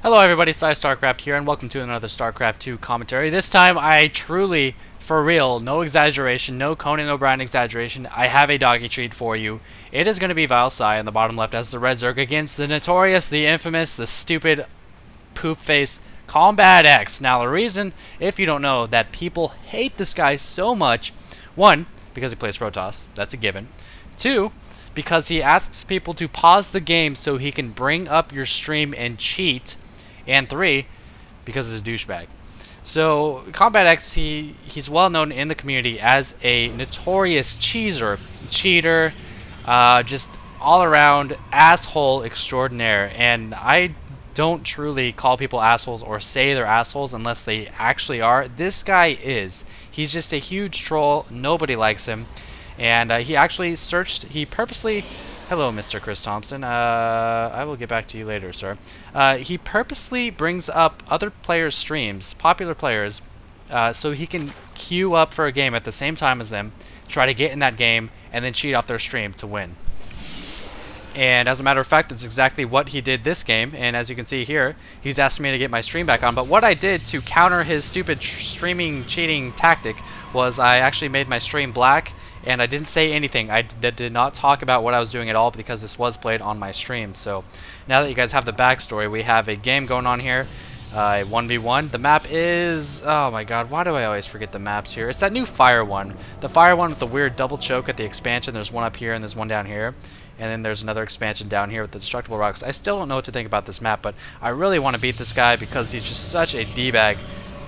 Hello everybody, PsyStarcraft here, and welcome to another StarCraft 2 commentary. This time, I truly, for real, no exaggeration, no Conan O'Brien exaggeration, I have a doggy treat for you. It is going to be vilePsY in the bottom left as the Red Zerg against the notorious, the infamous, the stupid, poop face CombatEZ. Now the reason, if you don't know, that people hate this guy so much, one, because he plays Protoss, that's a given. Two, because he asks people to pause the game so he can bring up your stream and cheat. And three, because he's a douchebag. So CombatEZ, he's well known in the community as a notorious cheeter, just all around asshole extraordinaire. And I don't truly call people assholes or say they're assholes unless they actually are. This guy is. He's just a huge troll. Nobody likes him. And he actually searched, he purposely... Hello, Mr. Chris Thompson. I will get back to you later, sir. He purposely brings up other players' streams, popular players, so he can queue up for a game at the same time as them, try to get in that game, and then cheat off their stream to win. And as a matter of fact, that's exactly what he did this game. And as you can see here, he's asked me to get my stream back on. But what I did to counter his stupid streaming cheating tactic was I actually made my stream black. And I didn't say anything. I did not talk about what I was doing at all because this was played on my stream. So now that you guys have the backstory, we have a game going on here. 1v1. The map is... Oh my god, why do I always forget the maps here? It's that new fire one. The fire one with the weird double choke at the expansion. There's one up here and there's one down here. And then there's another expansion down here with the destructible rocks. I still don't know what to think about this map, but I really want to beat this guy because he's just such a D-bag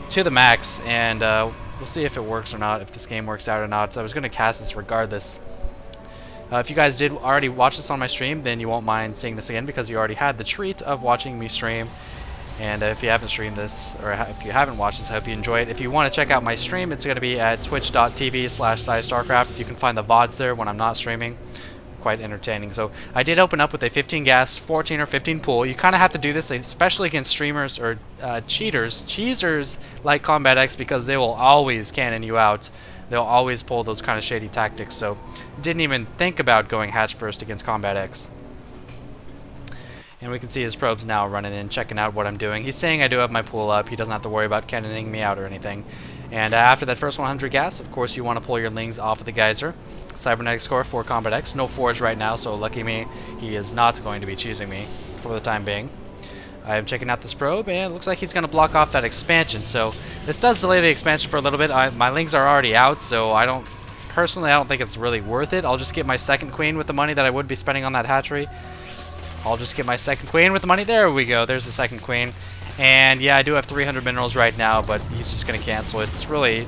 to the max. And we'll see if it works or not, if this game works out or not. So I was going to cast this regardless. If you guys did already watch this on my stream, then you won't mind seeing this again because you already had the treat of watching me stream. And if you haven't streamed this, or if you haven't watched this, I hope you enjoy it. If you want to check out my stream, it's going to be at twitch.tv/PsyStarcraft. You can find the VODs there when I'm not streaming. Quite entertaining. So I did open up with a 15 gas, 14 or 15 pool. You kind of have to do this, especially against streamers or cheesers like CombatEZ, because they will always cannon you out. They'll always pull those kind of shady tactics. So didn't even think about going hatch first against CombatEZ. And we can see his probes now running in, checking out what I'm doing. He's saying I do have my pool up. He doesn't have to worry about cannoning me out or anything. And after that first 100 gas, of course, you want to pull your lings off of the geyser. Cybernetic score for CombatEZ. No forge right now, so lucky me, he is not going to be choosing me for the time being. I am checking out this probe, and it looks like he's going to block off that expansion. So this does delay the expansion for a little bit. My lings are already out, so I don't think it's really worth it. I'll just get my second queen with the money that I would be spending on that hatchery. I'll just get my second queen with the money. There we go. There's the second queen. And yeah, I do have 300 minerals right now, but he's just going to cancel it. It's really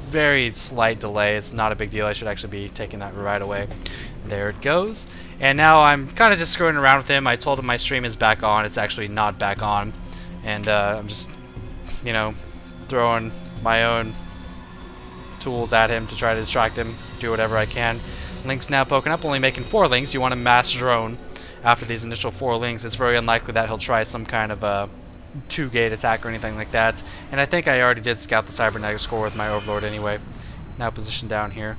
very slight delay. It's not a big deal. I should actually be taking that right away. There it goes. And now I'm kind of just screwing around with him. I told him my stream is back on. It's actually not back on. And I'm just, you know, throwing my own tools at him to try to distract him, do whatever I can. Link's now poking up, only making 4 links. You want to mass drone after these initial 4 links. It's very unlikely that he'll try some kind of a 2-gate attack or anything like that. And I think I already did scout the cybernetic score with my overlord anyway. Now positioned down here.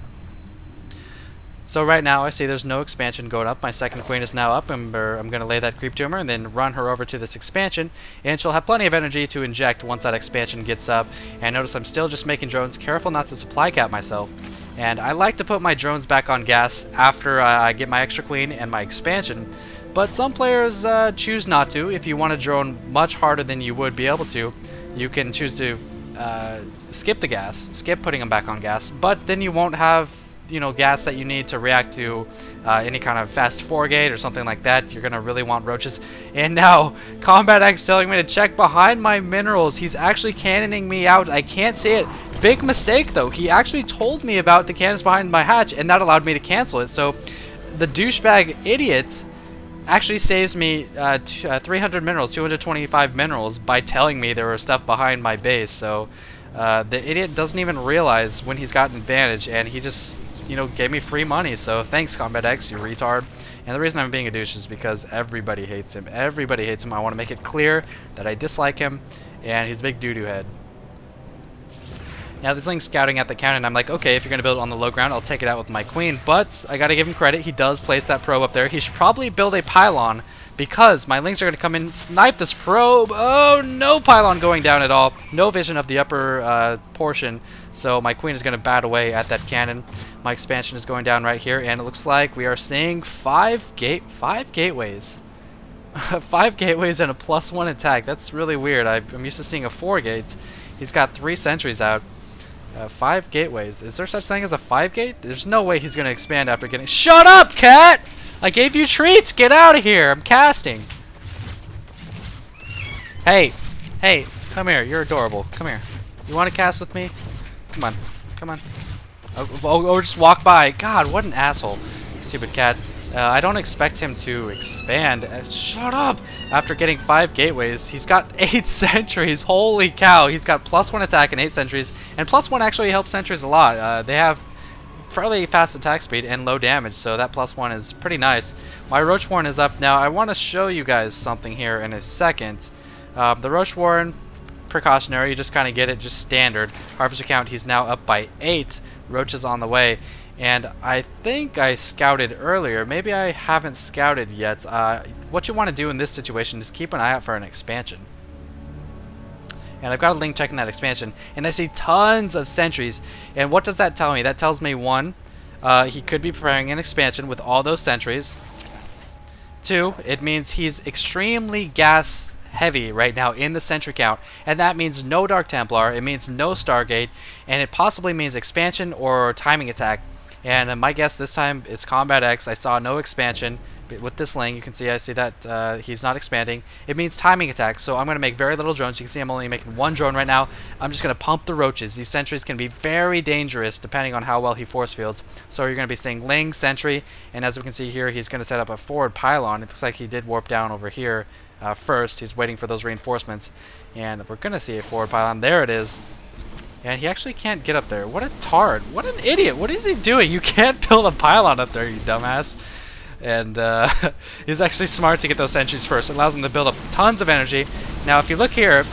So right now I see there's no expansion going up. My second queen is now up, and I'm going to lay that creep tumor and then run her over to this expansion, and she'll have plenty of energy to inject once that expansion gets up. And notice I'm still just making drones, careful not to supply cap myself. And I like to put my drones back on gas after I get my extra queen and my expansion. But some players choose not to. If you want to drone much harder than you would be able to, you can choose to skip the gas, skip putting them back on gas. But then you won't have, you know, gas that you need to react to any kind of fast 4-gate or something like that. You're gonna really want roaches. And now CombatEZ telling me to check behind my minerals. He's actually cannoning me out. I can't see it. Big mistake though. He actually told me about the cannons behind my hatch, and that allowed me to cancel it. So the douchebag idiot actually saves me 300 minerals, 225 minerals by telling me there was stuff behind my base. So the idiot doesn't even realize when he's got an advantage, and he just, you know, gave me free money. So thanks, CombatEZ, you retard. And the reason I'm being a douche is because everybody hates him. Everybody hates him. I want to make it clear that I dislike him, and he's a big doo-doo head. Now this Ling's scouting at the cannon. I'm like, okay, if you're going to build it on the low ground, I'll take it out with my queen. But I got to give him credit. He does place that probe up there. He should probably build a pylon because my Lings are going to come in and snipe this probe. Oh, no pylon going down at all. No vision of the upper portion. So my queen is going to bat away at that cannon. My expansion is going down right here. And it looks like we are seeing five gateways. 5 gateways and a +1 attack. That's really weird. I'm used to seeing a 4 gates. He's got 3 sentries out. 5 gateways. Is there such thing as a 5 gate? There's no way he's going to expand after getting... Shut up, cat! I gave you treats! Get out of here! I'm casting! Hey! Hey! Come here. You're adorable. Come here. You want to cast with me? Come on. Come on. Oh, just walk by. God, what an asshole. Stupid cat. I don't expect him to expand. Shut up! After getting 5 gateways, he's got 8 sentries. Holy cow! He's got +1 attack and 8 sentries. And +1 actually helps sentries a lot. They have fairly fast attack speed and low damage, so that +1 is pretty nice. My Roach Warren is up now. I want to show you guys something here in a second. The Roach Warren, precautionary. You just kind of get it, just standard. Harvester count, he's now up by 8. Roach is on the way. And I think I scouted earlier. Maybe I haven't scouted yet. What you want to do in this situation is keep an eye out for an expansion. And I've got a Ling checking that expansion. And I see tons of sentries. And what does that tell me? That tells me, 1, he could be preparing an expansion with all those sentries. 2, it means he's extremely gas heavy right now in the sentry count, and that means no Dark Templar, it means no Stargate, and it possibly means expansion or timing attack. And my guess this time is CombatEZ. I saw no expansion with this Ling. You can see I see that he's not expanding. It means timing attack, so I'm going to make very little drones. You can see I'm only making 1 drone right now. I'm just going to pump the roaches. These sentries can be very dangerous depending on how well he force fields. So you're going to be seeing Ling, sentry, and as we can see here, he's going to set up a forward pylon. It looks like he did warp down over here first. He's waiting for those reinforcements, and we're going to see a forward pylon. There it is. And he actually can't get up there. What a tard. What an idiot. What is he doing? You can't build a pylon up there, you dumbass. And he's actually smart to get those sentries first. It allows him to build up tons of energy. Now, if you look here,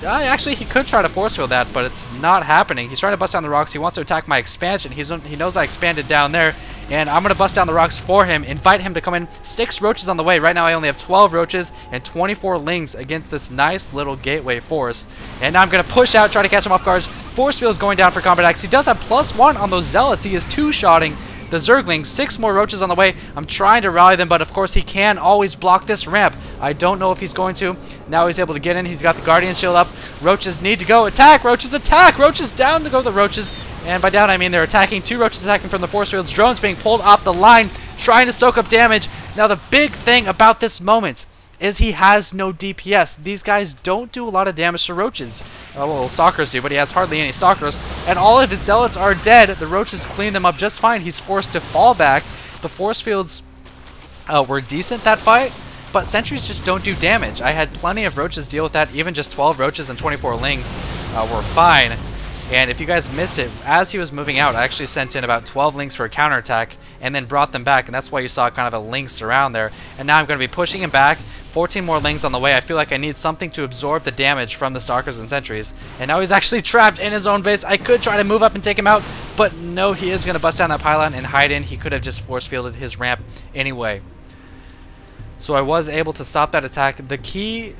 actually, he could try to force field that, but it's not happening. He's trying to bust down the rocks. He wants to attack my expansion. He knows I expanded down there, and I'm going to bust down the rocks for him, invite him to come in. 6 roaches on the way. Right now, I only have 12 roaches and 24 Lings against this nice little gateway force. And now I'm going to push out, try to catch him off guard. Force field going down for CombatEZ. He does have +1 on those Zealots. He is 2-shotting the Zerglings. 6 more roaches on the way. I'm trying to rally them, but of course he can always block this ramp. I don't know if he's going to. Now he's able to get in. He's got the Guardian Shield up. Roaches need to go. Attack! Roaches attack! Roaches down to go the roaches. And by down I mean they're attacking. 2 roaches attacking from the force fields. Drones being pulled off the line, trying to soak up damage. Now the big thing about this moment is he has no DPS. These guys don't do a lot of damage to roaches. Well, Stalkers do, but he has hardly any Stalkers. And all of his Zealots are dead. The roaches clean them up just fine. He's forced to fall back. The force fields were decent that fight, but sentries just don't do damage. I had plenty of roaches deal with that. Even just 12 roaches and 24 Lings were fine. And if you guys missed it, as he was moving out, I actually sent in about 12 Lings for a counterattack and then brought them back, and that's why you saw kind of a Ling surround there. And now I'm going to be pushing him back. 14 more Lings on the way. I feel like I need something to absorb the damage from the Stalkers and Sentries. And now he's actually trapped in his own base. I could try to move up and take him out, but no, he is going to bust down that pylon and hide in. He could have just force fielded his ramp anyway. So I was able to stop that attack. The key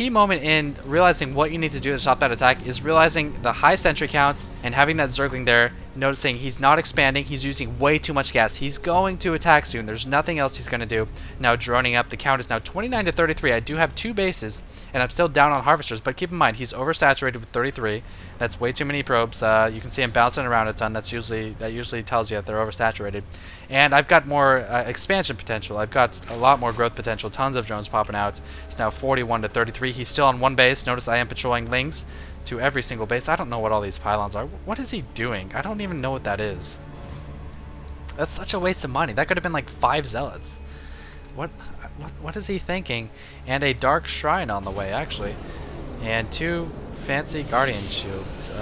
moment in realizing what you need to do to stop that attack is realizing the high sentry count and having that Zergling there, noticing he's not expanding, he's using way too much gas. He's going to attack soon. There's nothing else he's going to do. Now droning up, the count is now 29 to 33. I do have 2 bases, and I'm still down on harvesters, but keep in mind, he's oversaturated with 33. That's way too many probes. You can see him bouncing around a ton. That usually tells you that they're oversaturated. And I've got more expansion potential. I've got a lot more growth potential. Tons of drones popping out. It's now 41 to 33. He's still on 1 base. Notice I am patrolling Lings to every single base. I don't know what all these pylons are. What is he doing? I don't even know what that is. That's such a waste of money. That could have been like 5 Zealots. What is he thinking? And a Dark Shrine on the way, actually. And 2 fancy Guardian Shields. Hey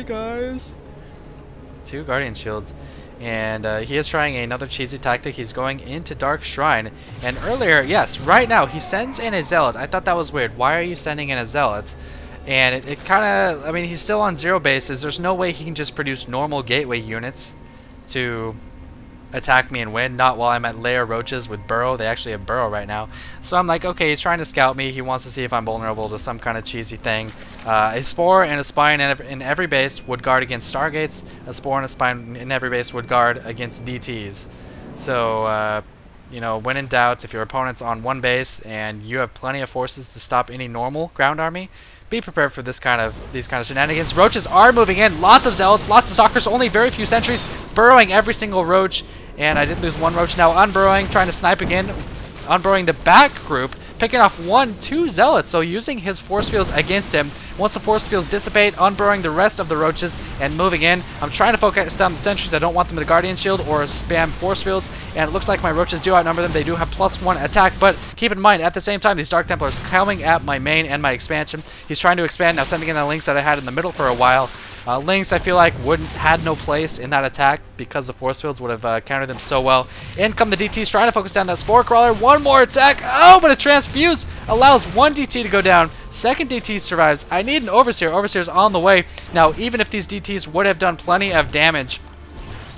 guys. 2 Guardian Shields. And he is trying another cheesy tactic. He's going into Dark Shrine. And earlier, yes, right now, he sends in a Zealot. I thought that was weird. Why are you sending in a Zealot? And it kind of, I mean, he's still on 0 bases. There's no way he can just produce normal gateway units to attack me and win. Not while I'm at layer roaches with burrow. They actually have burrow right now. So I'm like, okay, he's trying to scout me. He wants to see if I'm vulnerable to some kind of cheesy thing. A spore and a spine in every base would guard against stargates. A spore and a spine in every base would guard against DTs. So, you know, when in doubt, if your opponent's on 1 base and you have plenty of forces to stop any normal ground army, be prepared for these kind of shenanigans. Roaches are moving in. Lots of zealots, lots of stalkers, only very few sentries, burrowing every single roach. And I did lose 1 roach now. Unburrowing, trying to snipe again. Unburrowing the back group, picking off 2 zealots. So using his force fields against him. Once the force fields dissipate, unburrowing the rest of the roaches and moving in. I'm trying to focus down the sentries. I don't want them to Guardian Shield or spam force fields. And it looks like my roaches do outnumber them. They do have +1 attack. But keep in mind, at the same time, these Dark Templars coming at my main and my expansion. He's trying to expand, now sending in the links that I had in the middle for a while. Links, I feel like, had no place in that attack because the force fields would have countered them so well. In come the DTs, trying to focus down that Spore Crawler. 1 more attack. Oh, but a Transfuse allows 1 DT to go down. Second DT survives. I need an Overseer. Overseer's on the way. Now, even if these DTs would have done plenty of damage,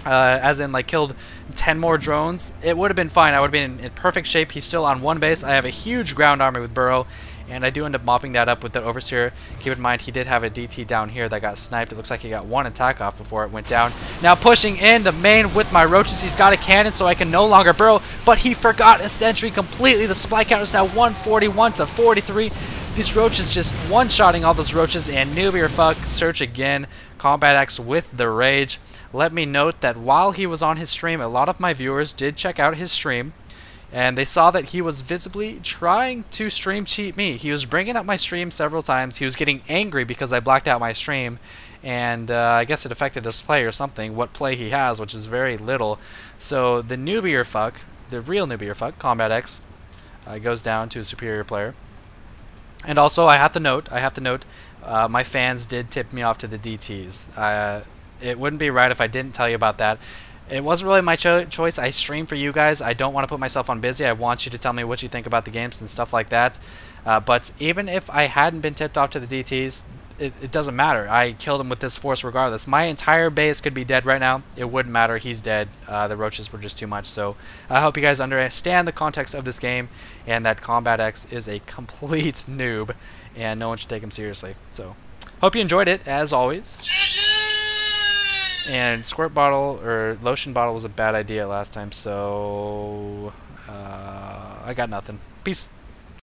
as in, like, killed 10 more drones, it would have been fine. I would have been in perfect shape. He's still on 1 base. I have a huge ground army with burrow. And I do end up mopping that up with the Overseer. Keep in mind, he did have a DT down here that got sniped. It looks like he got 1 attack off before it went down. Now pushing in the main with my roaches. He's got a cannon, so I can no longer burrow. But he forgot a sentry completely. The supply count is now 141 to 43. These roaches just one-shotting all those roaches. And vilePsY, search again. CombatEZ with the rage. Let me note that while he was on his stream, a lot of my viewers did check out his stream. And they saw that he was visibly trying to stream cheat me. He was bringing up my stream several times. He was getting angry because I blacked out my stream. And I guess it affected his play or something, what play he has, which is very little. So the vilePsY, the real vilePsY, CombatEZ, goes down to a superior player. And also, I have to note, my fans did tip me off to the DTs. It wouldn't be right if I didn't tell you about that. It wasn't really my choice. I stream for you guys. I don't want to put myself on busy. I want you to tell me what you think about the games and stuff like that. But even if I hadn't been tipped off to the DTs, it doesn't matter. I killed him with this force regardless. My entire base could be dead right now. It wouldn't matter. He's dead. The roaches were just too much. So I hope you guys understand the context of this game and that CombatEZ is a complete noob and no one should take him seriously. So hope you enjoyed it, as always. And squirt bottle or lotion bottle was a bad idea last time, so I got nothing. Peace.